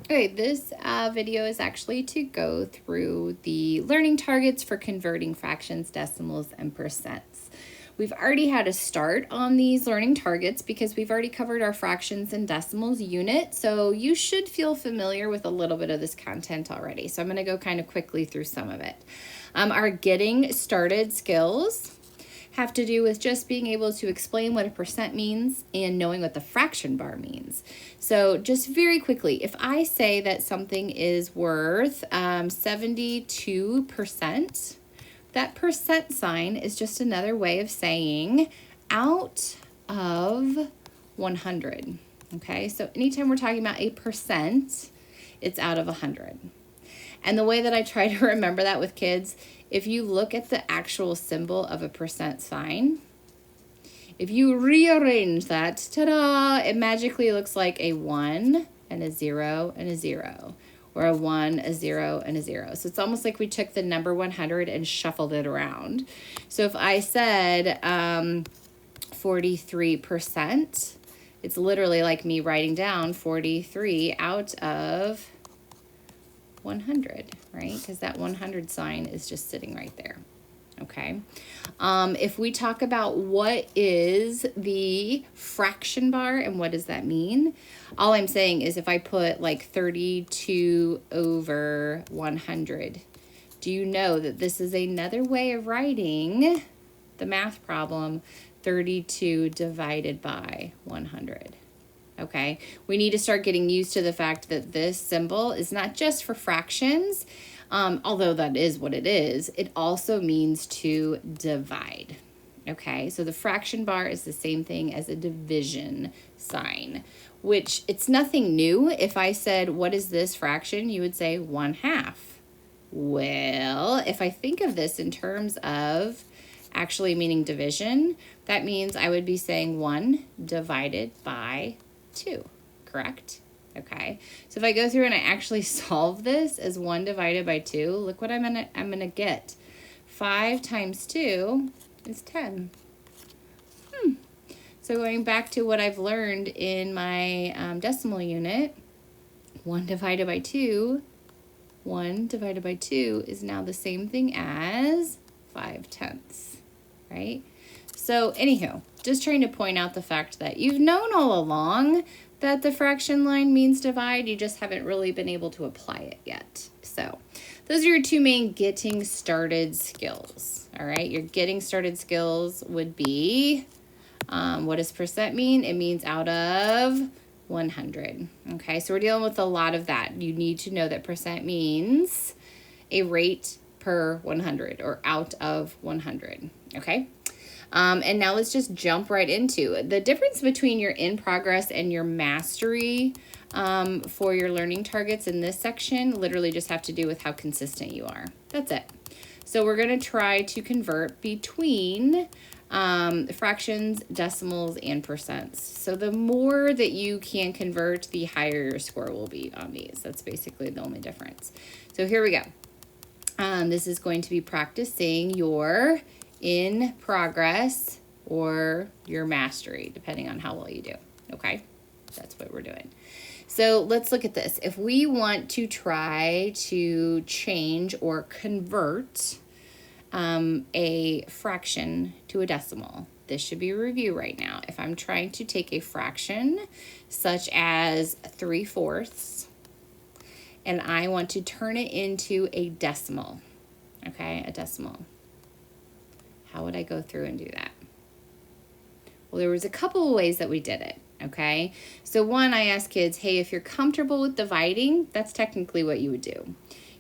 Okay, this video is actually to go through the learning targets for converting fractions, decimals, and percents. We've already had a start on these learning targets because we've already covered our fractions and decimals unit, so you should feel familiar with a little bit of this content already. So I'm going to go kind of quickly through some of it. Our getting started skills have to do with just being able to explain what a percent means and knowing what the fraction bar means. So just very quickly, if I say that something is worth 72%, that percent sign is just another way of saying out of 100. Okay, so anytime we're talking about a percent, it's out of 100. And the way that I try to remember that with kids, if you look at the actual symbol of a percent sign, if you rearrange that, ta-da, it magically looks like a 1 and a 0 and a 0, or a 1, a 0, and a 0. So it's almost like we took the number 100 and shuffled it around. So if I said 43%, it's literally like me writing down 43 out of 100, right? Because that 100 sign is just sitting right there. Okay. If we talk about what is the fraction bar and what does that mean, all I'm saying is if I put like 32 over 100, do you know that this is another way of writing the math problem 32 divided by 100? Okay, we need to start getting used to the fact that this symbol is not just for fractions, although that is what it is. It also means to divide. Okay, so the fraction bar is the same thing as a division sign, which it's nothing new. If I said, what is this fraction? You would say 1/2. Well, if I think of this in terms of actually meaning division, that means I would be saying 1 divided by 2, correct? Okay, so if I go through and I actually solve this as 1 divided by 2, look what I'm gonna get. 5 times 2 is 10. So going back to what I've learned in my decimal unit, 1 divided by 2, 1 divided by 2 is now the same thing as 5/10, right? So anywho, just trying to point out the fact that you've known all along that the fraction line means divide, you just haven't really been able to apply it yet. So those are your two main getting started skills, all right? Your getting started skills would be, what does percent mean? It means out of 100, okay? So we're dealing with a lot of that. You need to know that percent means a rate per 100 or out of 100, okay? And now let's just jump right into it. The difference between your in progress and your mastery for your learning targets in this section literally just have to do with how consistent you are. That's it. So we're going to try to convert between fractions, decimals, and percents. So the more that you can convert, the higher your score will be on these. That's basically the only difference. So here we go. This is going to be practicing your in progress or your mastery, depending on how well you do. Okay, that's what we're doing. So let's look at this. If we want to try to change or convert a fraction to a decimal, this should be a review right now. If I'm trying to take a fraction such as 3/4 and I want to turn it into a decimal, okay, a decimal, how would I go through and do that? Well, there was a couple of ways that we did it, okay? So one, I asked kids, hey, if you're comfortable with dividing, that's technically what you would do.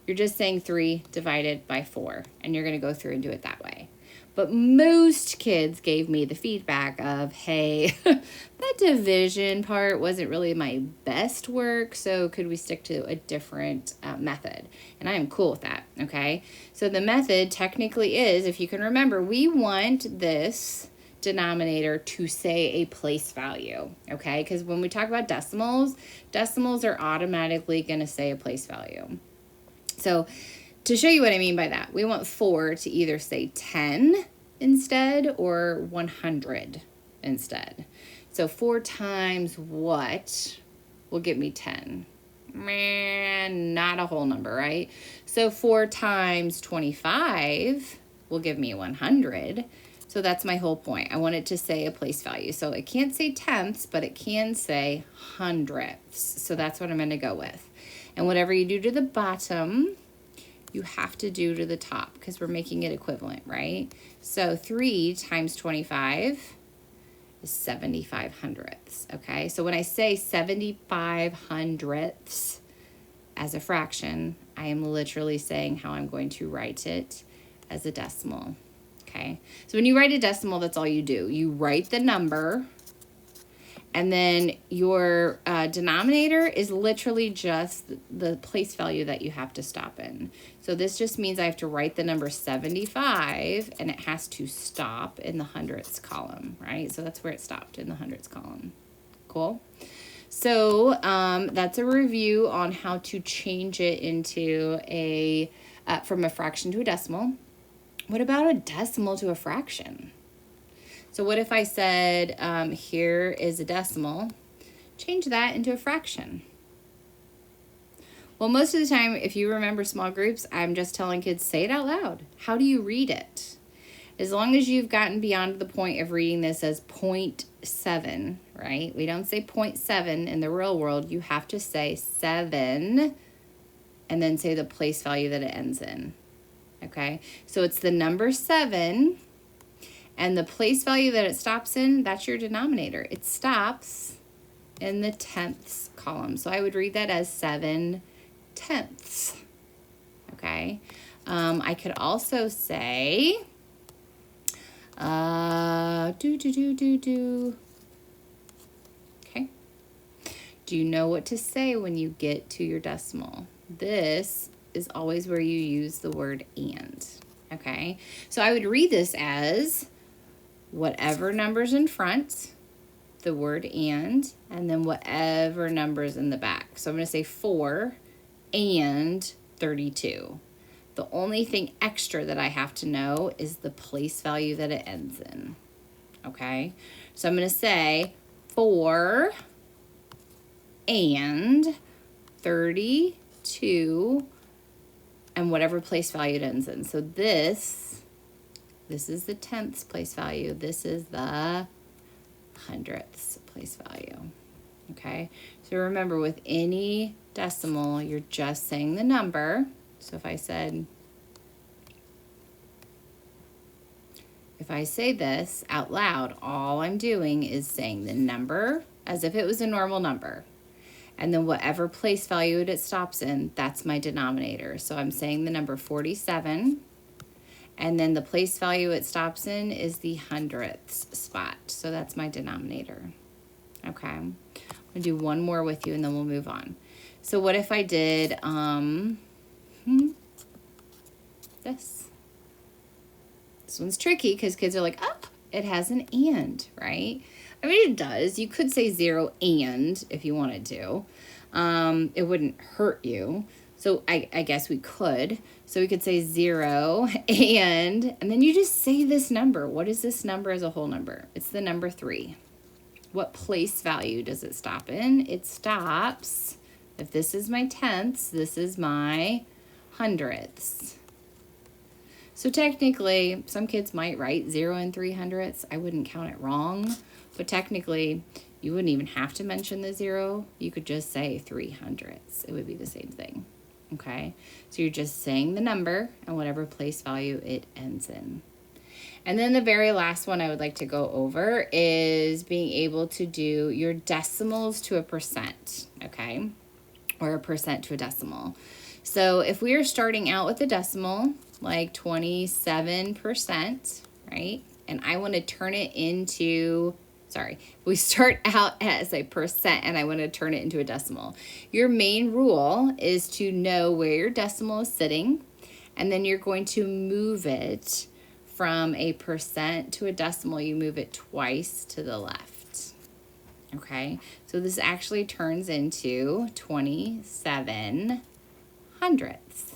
You're just saying 3 divided by 4, and you're going to go through and do it that way. But most kids gave me the feedback of, hey, that division part wasn't really my best work, so could we stick to a different method? And I am cool with that, okay? So the method technically is, if you can remember, we want this denominator to say a place value, okay? Because when we talk about decimals, decimals are automatically going to say a place value. So to show you what I mean by that, we want 4 to either say 10 instead or 100 instead. So 4 times what will give me 10? Not a whole number, right? So 4 times 25 will give me 100. So that's my whole point. I want it to say a place value. So it can't say tenths, but it can say hundredths. So that's what I'm going to go with. And whatever you do to the bottom, you have to do to the top because we're making it equivalent, right? So 3 times 25 is 75 hundredths, okay? So when I say 75 hundredths as a fraction, I am literally saying how I'm going to write it as a decimal, okay? So when you write a decimal, that's all you do. You write the number, and then your denominator is literally just the place value that you have to stop in. So this just means I have to write the number 75, and it has to stop in the hundredths column, right? So that's where it stopped, in the hundredths column. Cool? So that's a review on how to change it into from a fraction to a decimal. What about a decimal to a fraction? So what if I said, here is a decimal, change that into a fraction? Well, most of the time, if you remember small groups, I'm just telling kids, say it out loud. How do you read it? As long as you've gotten beyond the point of reading this as 0.7, right? We don't say 0.7 in the real world. You have to say 7 and then say the place value that it ends in, okay? So it's the number 7. And the place value that it stops in, that's your denominator. It stops in the tenths column. So I would read that as 7 tenths. Okay. I could also say, Okay. Do you know what to say when you get to your decimal? This is always where you use the word and. Okay. So I would read this as whatever number's in front, the word and then whatever number's in the back. So I'm going to say 4 and 32. The only thing extra that I have to know is the place value that it ends in. Okay? So I'm going to say 4 and 32 and whatever place value it ends in. So this is the tenths place value. This is the hundredths place value. Okay? So remember, with any decimal, you're just saying the number. So if I say this out loud, all I'm doing is saying the number as if it was a normal number. And then whatever place value it stops in, that's my denominator. So I'm saying the number 47. And then the place value it stops in is the hundredths spot. So that's my denominator. Okay. I'm going to do one more with you and then we'll move on. So what if I did this? This one's tricky because kids are like, oh, it has an and, right? I mean, it does. You could say 0 and if you wanted to. It wouldn't hurt you. So I guess we could. So we could say 0 and then you just say this number. What is this number as a whole number? It's the number 3. What place value does it stop in? It stops, if this is my tenths, this is my hundredths. So technically, some kids might write 0 and 300ths. I wouldn't count it wrong, but technically, you wouldn't even have to mention the 0. You could just say 300ths. It would be the same thing, okay? So you're just saying the number and whatever place value it ends in. And then the very last one I would like to go over is being able to do your decimals to a percent, okay? Or a percent to a decimal. So if we are starting out with a decimal, like 27%, right? And I want to turn it into, we start out as a percent and I want to turn it into a decimal. Your main rule is to know where your decimal is sitting, and then you're going to move it from a percent to a decimal. You move it twice to the left. Okay, so this actually turns into 27 hundredths,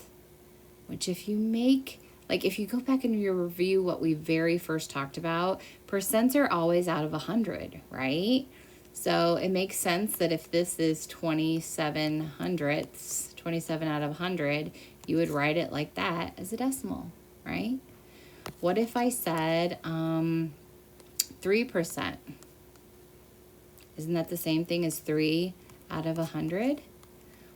which if you make, if you go back and you review what we very first talked about, percents are always out of 100, right? So it makes sense that if this is 27 hundredths, 27 out of 100, you would write it like that as a decimal, right? What if I said 3%? Isn't that the same thing as 3 out of 100?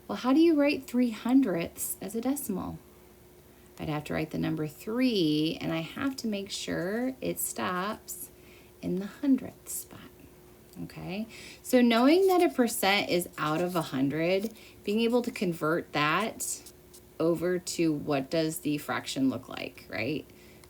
Well, how do you write 300ths as a decimal? I'd have to write the number 3, and I have to make sure it stops in the hundredth spot. Okay, so knowing that a percent is out of 100, being able to convert that over to what does the fraction look like, right?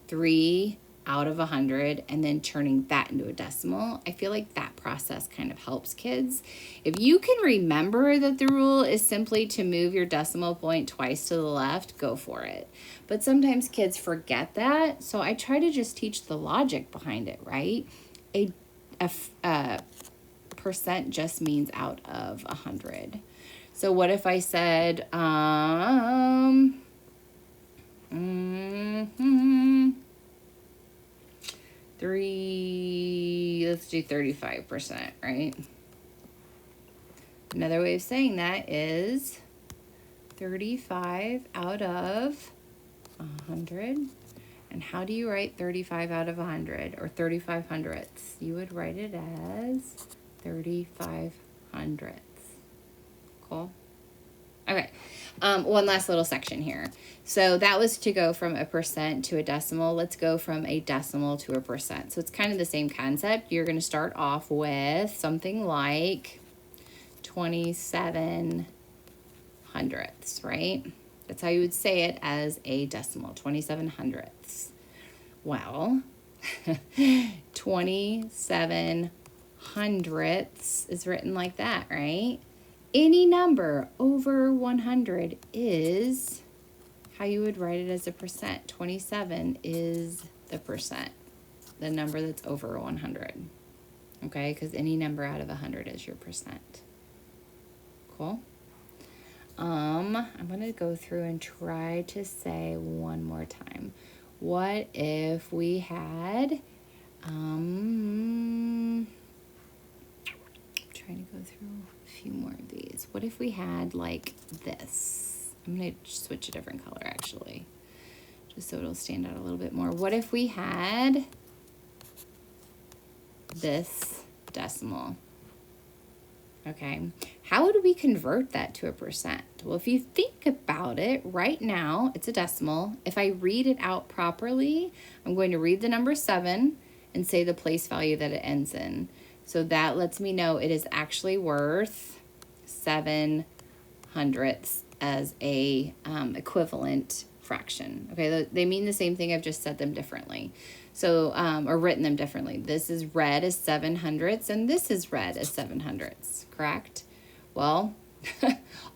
3 out of 100, and then turning that into a decimal. I feel like that process kind of helps kids. If you can remember that the rule is simply to move your decimal point twice to the left, go for it. But sometimes kids forget that, so I try to just teach the logic behind it, right? A percent just means out of 100. So what if I said, let's do 35%, right? Another way of saying that is 35 out of 100. And how do you write 35 out of 100 or 35 hundredths? You would write it as 35 hundredths. Cool. Okay, one last little section here. So that was to go from a percent to a decimal. Let's go from a decimal to a percent. So it's kind of the same concept. You're going to start off with something like 27 hundredths, right? That's how you would say it as a decimal, 27 hundredths. Well, 27 hundredths is written like that, right? Any number over 100 is how you would write it as a percent. 27 is the percent, the number that's over 100. Okay, because any number out of 100 is your percent. Cool. I'm going to go through and try to say one more time. What if we had, trying to go through a few more of these. What if we had like this? I'm going to switch a different color actually, just so it'll stand out a little bit more. What if we had this decimal? Okay, how would we convert that to a percent? Well, if you think about it, right now it's a decimal. If I read it out properly, I'm going to read the number 7 and say the place value that it ends in. So that lets me know it is actually worth 7 hundredths as a equivalent fraction. Okay, they mean the same thing. I've just said them differently. So, or written them differently. This is read as 7 hundredths, and this is read as 7 hundredths, correct? Well,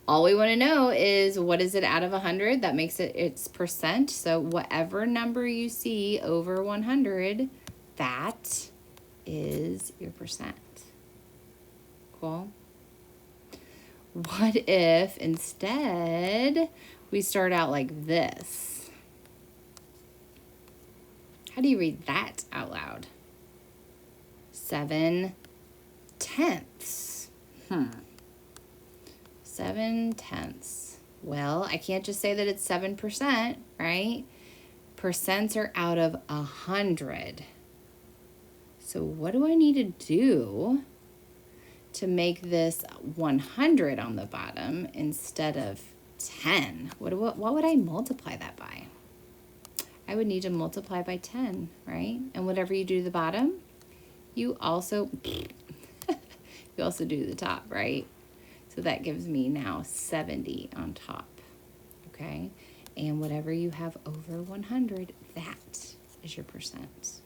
all we want to know is what is it out of 100? That makes it its percent. So whatever number you see over 100, that is your percent. Cool. What if instead we start out like this? How do you read that out loud? 7 tenths. 7 tenths. Well, I can't just say that it's 7%, right? Percents are out of 100. So what do I need to do to make this 100 on the bottom instead of 10? What would I multiply that by? I would need to multiply by 10, right? And whatever you do to the bottom, you also do the top, right? So that gives me now 70 on top, okay? And whatever you have over 100, that is your percent.